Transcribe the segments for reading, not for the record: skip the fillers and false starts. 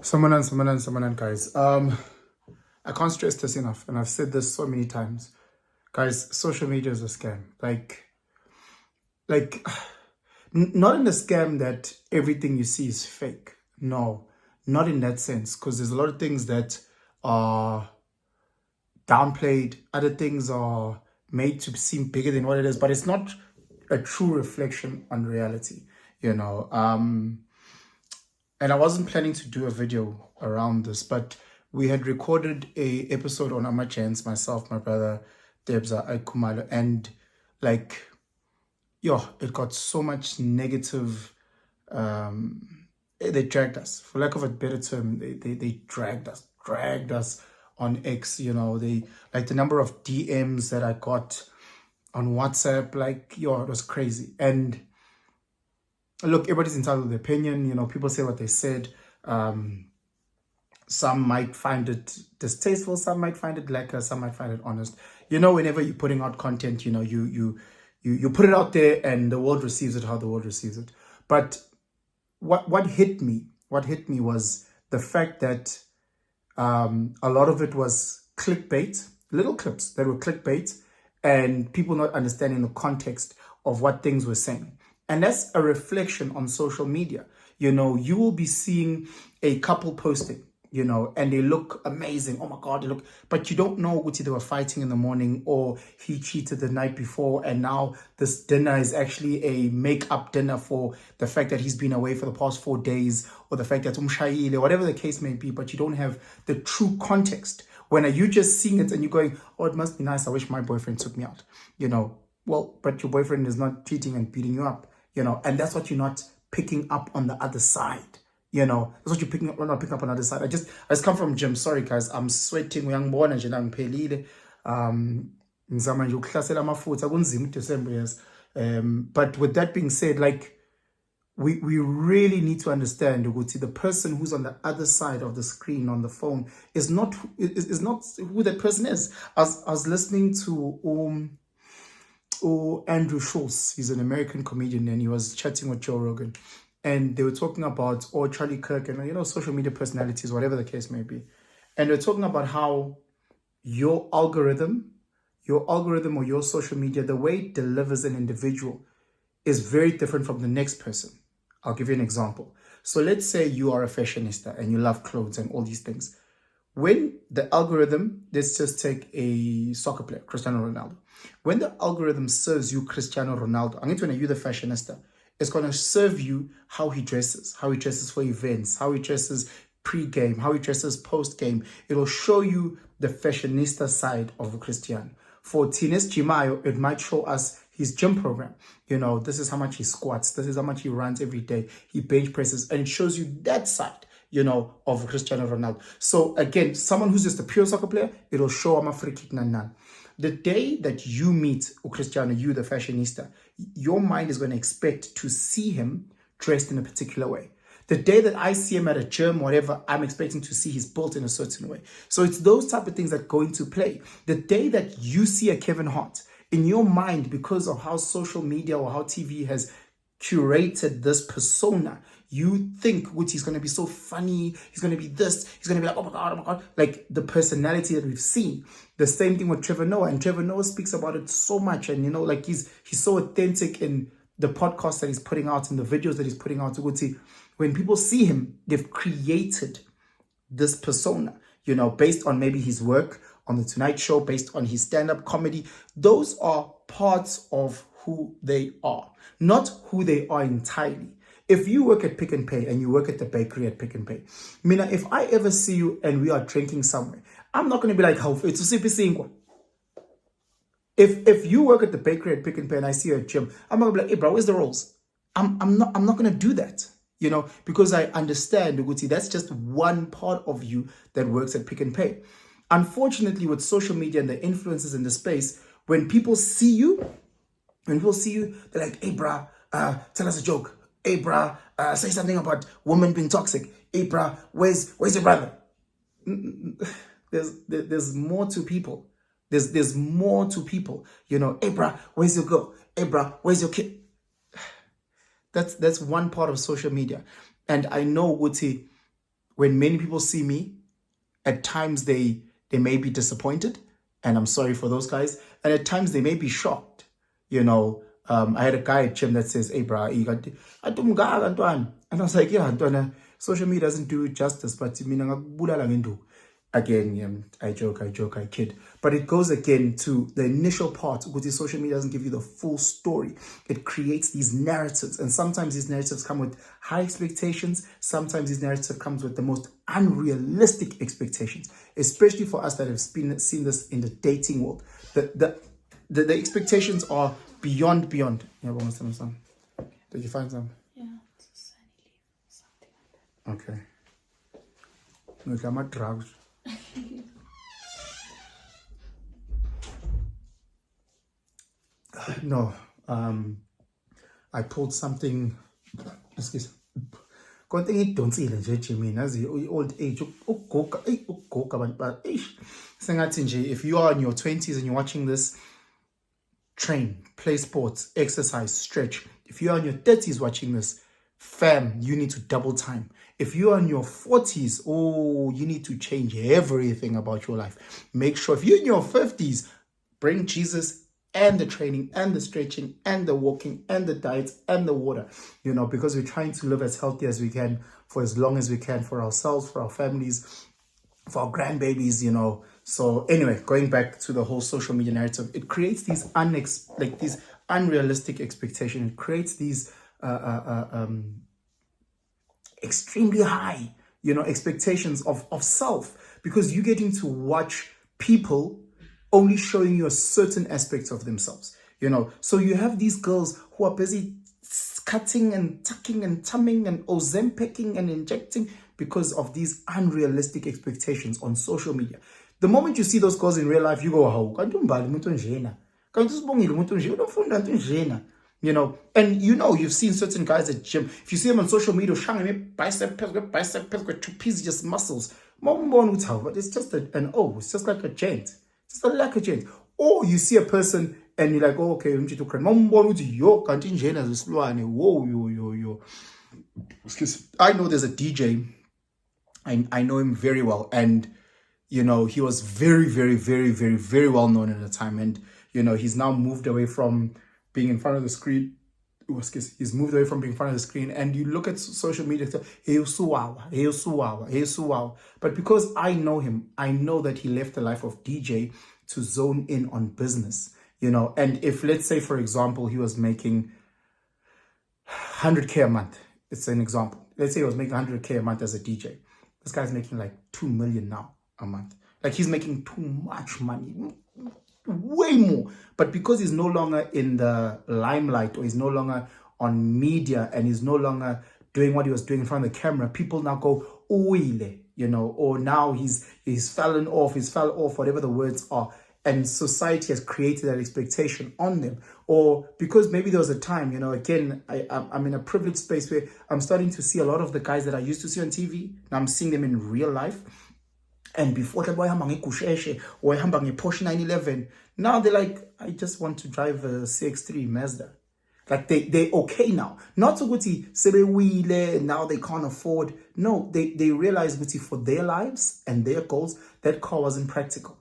Someone, guys. I can't stress this enough, and I've said this so many times, guys. Social media is a scam. Like, not in the scam that everything you see is fake. No, not in that sense, because there's a lot of things that are downplayed. Other things are made to seem bigger than what it is, but it's not a true reflection on reality. You know. And I wasn't planning to do a video around this, but we had recorded a episode on Amachance, myself, my brother, Debza, Kumalo, and like, it got so much negative. They dragged us, for lack of a better term, they dragged us on X. They like the number of DMs that I got on WhatsApp, like, it was crazy. And look, everybody's entitled to their opinion. People say what they said. Some might find it distasteful, some might find it lacquer, some might find it honest. Whenever you're putting out content, you put it out there and the world receives it how the world receives it. But what hit me was the fact that a lot of it was clickbait, little clips that were clickbait, and people not understanding the context of what things were saying. And that's a reflection on social media. You will be seeing a couple posting, and they look amazing. Oh my God, they look, but you don't know what they were fighting in the morning, or he cheated the night before, and now this dinner is actually a make-up dinner for the fact that he's been away for the past 4 days, or the fact that whatever the case may be, but you don't have the true context. When are you just seeing it and you're going, oh, it must be nice, I wish my boyfriend took me out, well, but your boyfriend is not cheating and beating you up, and that's what you're not picking up on the other side. That's what you're picking up, not picking up on the other side. I just come from gym. Sorry guys, I'm sweating. Uyangibona nje la ngiphelile. Ngizama nje ukuhlasela amafutha kunzima uDecember, yes. But with that being said, like, we really need to understand ukuthi the person who's on the other side of the screen on the phone is not who that person is. I was listening to Andrew Schultz. He's an American comedian, and he was chatting with Joe Rogan, and they were talking about, or Charlie Kirk, and social media personalities, whatever the case may be, and they're talking about how your algorithm or your social media, the way it delivers an individual is very different from the next person. I'll give you an example. So let's say you are a fashionista and you love clothes and all these things. When the algorithm, let's just take a soccer player, Cristiano Ronaldo. When the algorithm serves you Cristiano Ronaldo, I'm going to you the fashionista, it's going to serve you how he dresses for events, how he dresses pre-game, how he dresses post-game. It'll show you the fashionista side of Cristiano. For Tines Chimayo, it might show us his gym program. This is how much he squats. This is how much he runs every day. He bench presses, and it shows you that side, of Cristiano Ronaldo. So again, someone who's just a pure soccer player, it'll show him a free kick nan. The day that you meet Cristiano, you the fashionista, your mind is going to expect to see him dressed in a particular way. The day that I see him at a gym, whatever, I'm expecting to see he's built in a certain way. So it's those type of things that go into play. The day that you see a Kevin Hart, in your mind, because of how social media or how TV has curated this persona, you think which he's going to be so funny, he's going to be this, he's going to be like, oh my God, like the personality that we've seen. The same thing with Trevor Noah, and Trevor Noah speaks about it so much, and like he's so authentic in the podcasts that he's putting out and the videos that he's putting out. When people see him, they've created this persona, based on maybe his work on The Tonight Show, based on his stand-up comedy. Those are parts of who they are, not who they are entirely. If you work at Pick and Pay and you work at the bakery at Pick and Pay, Mina, if I ever see you and we are drinking somewhere, I'm not going to be like, how it's a if you work at the bakery at Pick and Pay and I see you at gym, I'm not going to be like, hey bro, where's the rolls? I'm not going to do that, because I understand, Uguti, that's just one part of you that works at Pick and Pay. Unfortunately, with social media and the influences in the space, when people see you, they're like, hey bruh, tell us a joke. Hey bruh, say something about women being toxic. Hey bruh, where's your brother? There's more to people. There's more to people. Hey bruh, where's your girl? Hey bruh, where's your kid? That's one part of social media. And I know, Wuti, when many people see me, at times they may be disappointed, and I'm sorry for those guys. And at times they may be shocked. I had a guy at gym that says, "Hey, bro, you got and I was like, yeah, Antwana, social media doesn't do it justice, but again, I joke, I kid. But it goes again to the initial part, because social media doesn't give you the full story. It creates these narratives, and sometimes these narratives come with high expectations. Sometimes these narratives comes with the most unrealistic expectations, especially for us that have seen this in the dating world. The expectations are beyond. Yeah, did you find some? Yeah, it's a sunny leaf, something like that. Okay. Look, I'm at drugs. No, I pulled something. Excuse. Konke ngidonsile nje Jimmy nazi old age ukugoga abantu ba sengathi nje, if you are in your 20s and you're watching this, train, play sports, exercise, stretch. If you are in your 30s watching this, fam, you need to double time. If you are in your 40s, you need to change everything about your life. Make sure if you're in your 50s, bring Jesus and the training and the stretching and the walking and the diets and the water, because we're trying to live as healthy as we can for as long as we can, for ourselves, for our families, for our grandbabies, So anyway, going back to the whole social media narrative, it creates these these unrealistic expectations. It creates these extremely high, expectations of self, because you're getting to watch people only showing you a certain aspect of themselves, So you have these girls who are busy cutting and tucking and tumming and ozempicking and injecting because of these unrealistic expectations on social media. The moment you see those girls in real life, you go, "How can't you and you've seen certain guys at gym. If you see them on social media, bicep, two pieces, just muscles. But it's just it's just like a gent. It's just like a gent. Or you see a person and you're like, okay, yo. Excuse me. I know there's a DJ. I know him very well, and he was very, very, very, very, very well known at the time, and he's now moved away from being in front of the screen. He's moved away from being in front of the screen, and you look at social media, but because I know him, I know that he left the life of DJ to zone in on business, and if, let's say, for example, he was making 100K a month, it's an example. Let's say he was making 100K a month as a DJ. This guy's making like 2 million now a month. Like, he's making too much money, way more. But because he's no longer in the limelight, or he's no longer on media, and he's no longer doing what he was doing in front of the camera, people now go, oile, or now he's fallen off, fell off, whatever the words are. And society has created that expectation on them. Or because maybe there was a time, again, I'm in a privileged space where I'm starting to see a lot of the guys that I used to see on TV. Now I'm seeing them in real life. And before that, boy, or Porsche 911. Now they're like, I just want to drive a CX-3 Mazda. Like, they okay now. Not so good, now they can't afford. No, they realize for their lives and their goals, that car wasn't practical,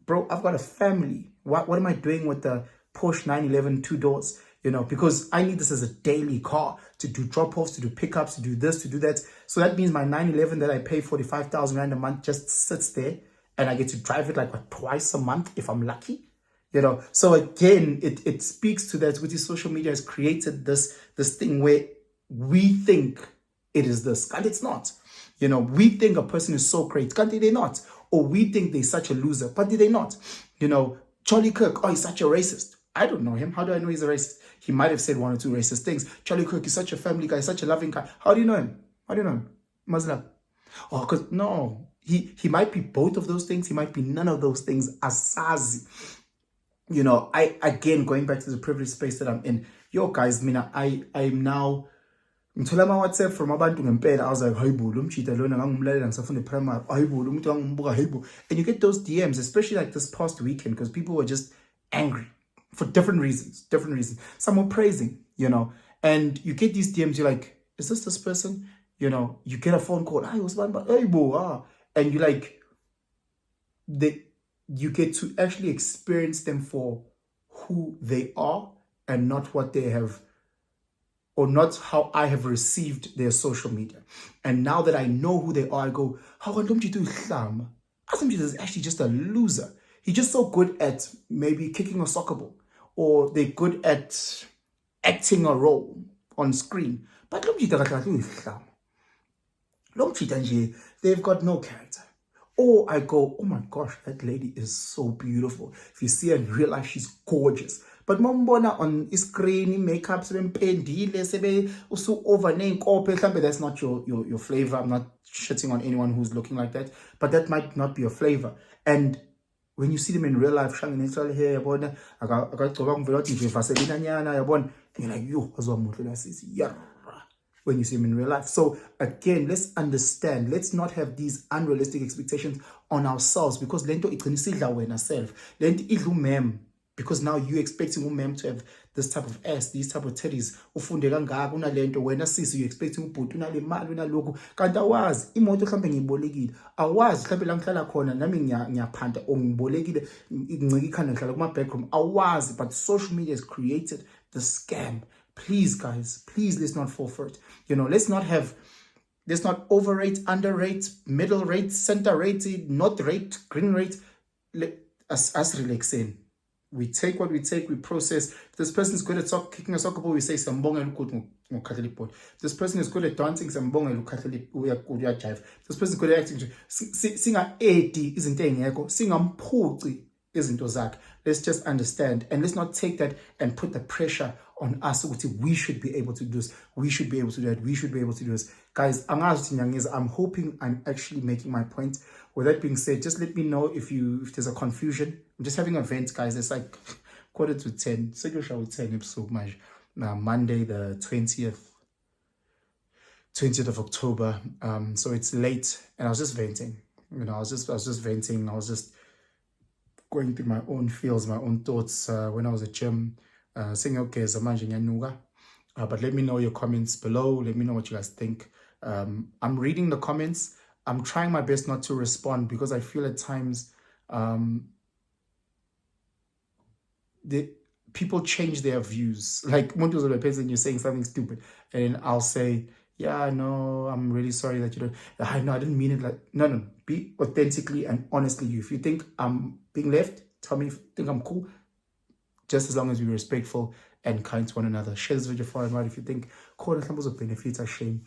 Bro, I've got a family. What am I doing with the Porsche 911 2 doors? Because I need this as a daily car to do drop-offs, to do pickups, to do this, to do that. So that means my 911 that I pay 45,000 Rand a month just sits there, and I get to drive it like twice a month if I'm lucky. So again, it speaks to that, which social media has created this thing where we think it is this, and it's not. We think a person is so great, can't they not? Or we think they're such a loser, but they not. Charlie Kirk, he's such a racist. I don't know him. How do I know he's a racist? He might have said one or two racist things. Charlie Kirk is such a family guy, such a loving guy. How do you know him? Muslim. Because no, he might be both of those things. He might be none of those things. Asazi. Again, going back to the privileged space that I'm in. Yo, guys, I'm now... ngithola ama-WhatsApp from abantu ngempela. I was like, hayi bo, lo mjida lona ngangumlalela ngisafunda primary. Hayi bo, lo muntu ngangimbuka, hayi bo. And you get those DMs, especially like this past weekend, because people were just angry for different reasons. Some were praising, And you get these DMs, you're like, is this person? You know, you get a phone call, "Hi, Usman, but hey, bo, and you like, you get to actually experience them for who they are and not what they have, or not how I have received their social media. And now that I know who they are, I go, how come you do Islam? Asam is actually just a loser. He's just so good at maybe kicking a soccer ball, or they're good at acting a role on screen. But they've got no character. Or I go, oh my gosh, that lady is so beautiful. If you see her in real life, she's gorgeous. But mombona on screen, makeup, over, that's not your flavor. I'm not shitting on anyone who's looking like that, but that might not be your flavor. And when you see them in real life, and you're like, yo, when you see them in real life. So again, let's understand. Let's not have these unrealistic expectations on ourselves, because lento iqinisidla wena self. Lento idla umem, because now you're expecting umem to have this type of ass, these type of titties. Ufunde kangaka unalento wena sisi, you expecting ubhuti unale mali unaloku. Kanti awazi imoto mhlambe ngiyibolekile. Awazi mhlambe la ngihlala khona nami ngiyaphanda or ngibolekile incike ikhanda ngihlala kuma backroom. Awazi, but social media has created the scam. Please, guys, please, let's not fall for it. You know, let's not overrate, underrate, middle rate, center rate, not rate, green rate. Us relaxing. We take what we take, we process. If this person is good at kicking a soccer ball, we say, this person is good at dancing, jive. This person is good at acting. Singa-80 izinto engekho, singamphuci izinto zakhe. Let's just understand, and let's not take that and put the pressure on us. We should be able to do this. We should be able to do that. We should be able to do this. Guys, I'm hoping I'm actually making my point. With that being said, just let me know if there's a confusion. I'm just having a vent, guys. It's like 9:45. Second with 10 episode Monday the 20th of October. So it's late, and I was just venting. You know, I was just venting. I was just going through my own feels, my own thoughts when I was at gym. Saying okay, but let me know your comments below. Let me know what you guys think. I'm reading the comments. I'm trying my best not to respond, because I feel at times the people change their views. Like when you're saying something stupid, and I'll say, yeah, no, I'm really sorry that you don't. I know I didn't mean it like. No. Be authentically and honestly you. If you think I'm being left, tell me. If you think I'm cool, just as long as we're respectful and kind to one another. Share this video far and wide. If you think Corner Campbell's of benefits are shame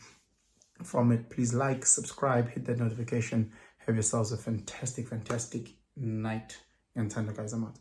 from it, please like, subscribe, hit that notification. Have yourselves a fantastic night. And Tanda guys, I'm out.